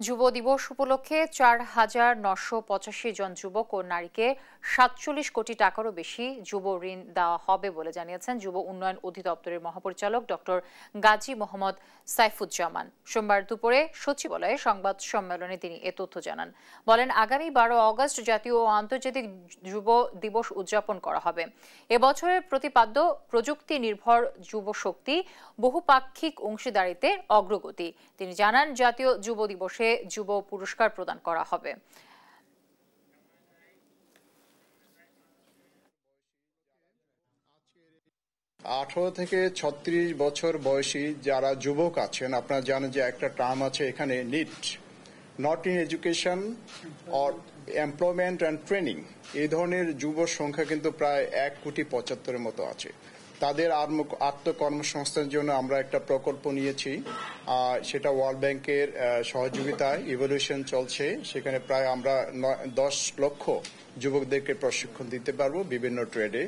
যুব দিবস উপলক্ষে ৪,৯৮৫ জন যুবক ও নারীকে ৪৭ কোটি টাকারও বেশি যুব ঋণ দেওয়া হবে বলে জানিয়েছেন যুব উন্নয়ন অধিদপ্তরের মহাপরিচালক ডক্টর গাজী মোহাম্মদ সাইফুজ্জামান। সোমবার দুপুরে সচিবালয়ে সংবাদ সম্মেলনে তিনি এ তথ্য জানান। বলেন, আগামী ১২ অগস্ট জাতীয় ও আন্তর্জাতিক যুব দিবস উদযাপন করা হবে। এবছরের প্রতিপাদ্য প্রযুক্তি নির্ভর যুব শক্তি, বহুপাক্ষিক অংশীদারিত্বে অগ্রগতি। তিনি জানান, জাতীয় যুব দিবসে যুব পুরস্কার প্রদান করা হবে। আঠারো থেকে ৩৬ বছর বয়সী যারা যুবক আছেন, আপনারা জানেন যে একটা টার্ম আছে এখানে, NEET, not in education or employment and training. এই ধরনের যুব সংখ্যা কিন্তু প্রায় ১,৭৫,০০০ মতো আছে। তাদের আত্মকর্মসংস্থানের জন্য আমরা একটা প্রকল্প নিয়েছি, সেটা ওয়ার্ল্ড ব্যাংকের সহযোগিতায় ইভলিউশন চলছে। সেখানে প্রায় আমরা ১০ লক্ষ যুবকদেরকে প্রশিক্ষণ দিতে পারবো বিভিন্ন ট্রেডে।